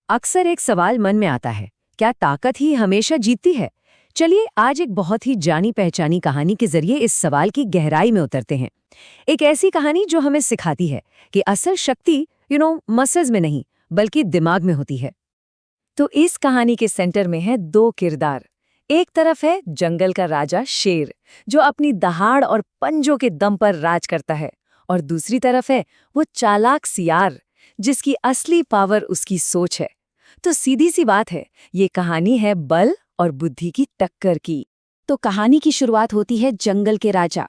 अक्सर एक सवाल मन में आता है, क्या ताकत ही हमेशा जीतती है? चलिए आज एक बहुत ही जानी पहचानी कहानी के जरिए इस सवाल की गहराई में उतरते हैं। एक ऐसी कहानी जो हमें सिखाती है कि असल शक्ति मसल्स में नहीं बल्कि दिमाग में होती है। तो इस कहानी के सेंटर में है दो किरदार। एक तरफ है जंगल का राजा शेर, जो अपनी दहाड़ और पंजों के दम पर राज करता है, और दूसरी तरफ है वो चालाक सियार, जिसकी असली पावर उसकी सोच है। तो सीधी सी बात है, ये कहानी है बल और बुद्धि की टक्कर की। तो कहानी की शुरुआत होती है जंगल के राजा,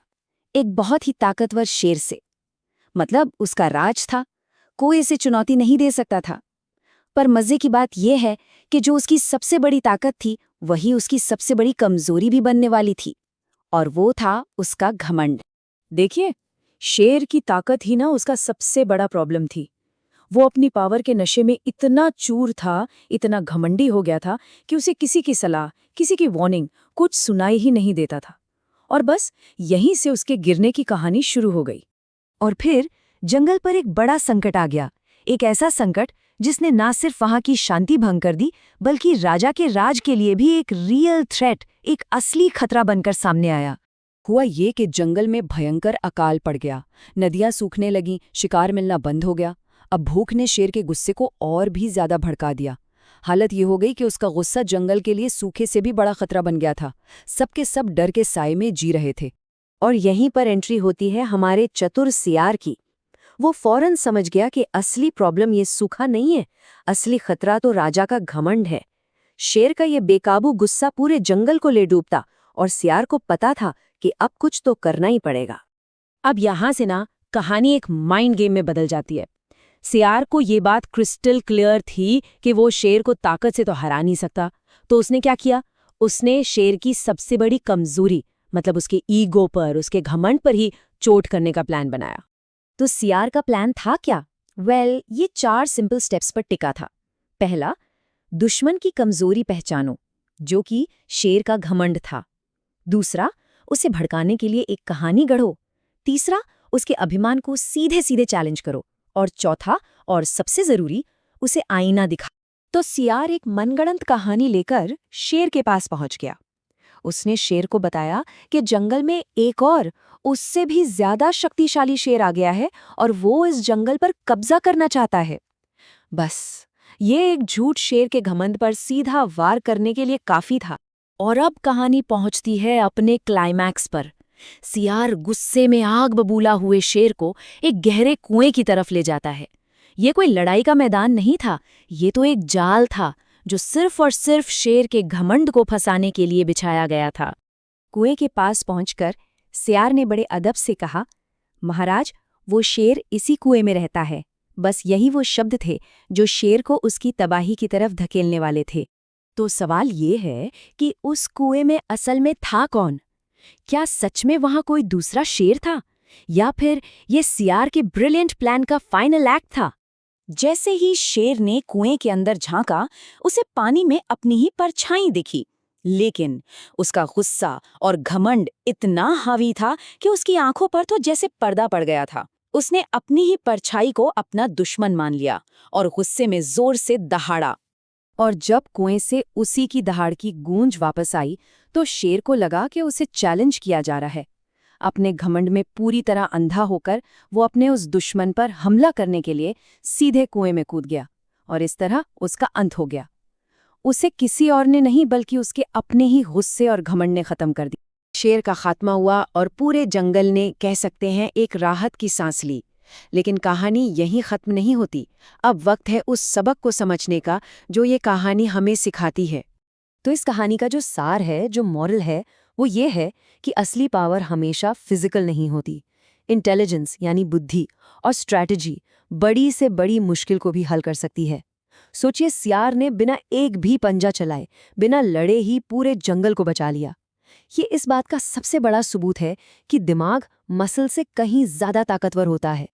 एक बहुत ही ताकतवर शेर से। मतलब उसका राज था, कोई इसे चुनौती नहीं दे सकता था। पर मजे की बात यह है कि जो उसकी सबसे बड़ी ताकत थी, वही उसकी सबसे बड़ी कमजोरी भी बनने वाली थी, और वो था उसका घमंड। देखिए, शेर की ताकत ही ना उसका सबसे बड़ा प्रॉब्लम थी। वो अपनी पावर के नशे में इतना चूर था, इतना घमंडी हो गया था कि उसे किसी की सलाह, किसी की वार्निंग कुछ सुनाई ही नहीं देता था। और बस यहीं से उसके गिरने की कहानी शुरू हो गई। और फिर जंगल पर एक बड़ा संकट आ गया, एक ऐसा संकट जिसने ना सिर्फ वहां की शांति भंग कर दी, बल्कि राजा के राज के लिए भी एक रियल थ्रेट, एक असली खतरा बनकर सामने आया। हुआ ये कि जंगल में भयंकर अकाल पड़ गया, नदियां सूखने लगीं, शिकार मिलना बंद हो गया। अब भूख ने शेर के गुस्से को और भी ज्यादा भड़का दिया। हालत ये हो गई कि उसका गुस्सा जंगल के लिए सूखे से भी बड़ा खतरा बन गया था। सबके सब डर के साए में जी रहे थे। और यहीं पर एंट्री होती है हमारे चतुर सियार की। वो फौरन समझ गया कि असली प्रॉब्लम ये सूखा नहीं है, असली खतरा तो राजा का घमंड है। शेर का ये बेकाबू गुस्सा पूरे जंगल को ले डूबता, और सियार को पता था कि अब कुछ तो करना ही पड़ेगा। अब यहां से ना कहानी एक माइंड गेम में बदल जाती है। सियार को ये बात क्रिस्टल क्लियर थी कि वो शेर को ताकत से तो हरा नहीं सकता। तो उसने क्या किया? उसने शेर की सबसे बड़ी कमजोरी, मतलब उसके ईगो पर, उसके घमंड पर ही चोट करने का प्लान बनाया। तो सियार का प्लान था क्या? ये 4 सिंपल स्टेप्स पर टिका था। पहला, दुश्मन की कमजोरी पहचानो, जो कि शेर का घमंड था। दूसरा, उसे भड़काने के लिए एक कहानी गढ़ो। तीसरा, उसके अभिमान को सीधे सीधे चैलेंज करो। और चौथा और सबसे जरूरी, उसे आईना दिखा। तो सियार एक मनगढ़ंत कहानी लेकर शेर के पास पहुंच गया। उसने शेर को बताया कि जंगल में एक और, उससे भी ज्यादा शक्तिशाली शेर आ गया है, और वो इस जंगल पर कब्जा करना चाहता है। बस ये एक झूठ शेर के घमंड पर सीधा वार करने के लिए काफी था। और अब कहानी पहुंचती है अपने क्लाइमैक्स पर। सियार गुस्से में आग बबूला हुए शेर को एक गहरे कुएं की तरफ ले जाता है। ये कोई लड़ाई का मैदान नहीं था, ये तो एक जाल था जो सिर्फ और सिर्फ शेर के घमंड को फंसाने के लिए बिछाया गया था। कुएं के पास पहुंचकर सियार ने बड़े अदब से कहा, महाराज, वो शेर इसी कुएं में रहता है। बस यही वो शब्द थे जो शेर को उसकी तबाही की तरफ धकेलने वाले थे। तो सवाल ये है कि उस कुएं में असल में था कौन? क्या सच में वहां कोई दूसरा शेर था, या फिर ये सियार के ब्रिलियंट प्लान का फाइनल एक्ट था? जैसे ही शेर ने कुएं के अंदर झांका, उसे पानी में अपनी ही परछाई दिखी। लेकिन उसका गुस्सा और घमंड इतना हावी था कि उसकी आंखों पर तो जैसे पर्दा पड़ गया था। उसने अपनी ही परछाई को अपना दुश्मन मान लिया और गुस्से में जोर से दहाड़ा। और जब कुएं से उसी की दहाड़ की गूंज वापस आई, तो शेर को लगा कि उसे चैलेंज किया जा रहा है। अपने घमंड में पूरी तरह अंधा होकर वो अपने उस दुश्मन पर हमला करने के लिए सीधे कुएं में कूद गया, और इस तरह उसका अंत हो गया। उसे किसी और ने नहीं, बल्कि उसके अपने ही गुस्से और घमंड ने खत्म कर दिया। शेर का खात्मा हुआ और पूरे जंगल ने, कह सकते हैं, एक राहत की सांस ली। लेकिन कहानी यहीं खत्म नहीं होती। अब वक्त है उस सबक को समझने का जो ये कहानी हमें सिखाती है। तो इस कहानी का जो सार है, जो मॉरल है, वो ये है कि असली पावर हमेशा फिजिकल नहीं होती। इंटेलिजेंस यानी बुद्धि और स्ट्रैटेजी बड़ी से बड़ी मुश्किल को भी हल कर सकती है। सोचिए, सियार ने बिना एक भी पंजा चलाए, बिना लड़े ही पूरे जंगल को बचा लिया। ये इस बात का सबसे बड़ा सबूत है कि दिमाग मसल से कहीं ज्यादा ताकतवर होता है।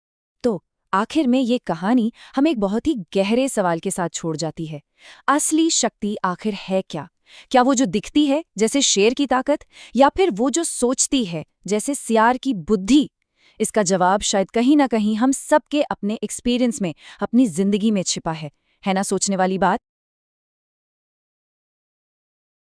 तो आखिर में ये कहानी हमें एक बहुत ही गहरे सवाल के साथ छोड़ जाती है। असली शक्ति आखिर है क्या? क्या वो जो दिखती है जैसे शेर की ताकत, या फिर वो जो सोचती है जैसे सियार की बुद्धि? इसका जवाब शायद कहीं ना कहीं हम सबके अपने एक्सपीरियंस में, अपनी जिंदगी में छिपा है है ना सोचने वाली बात।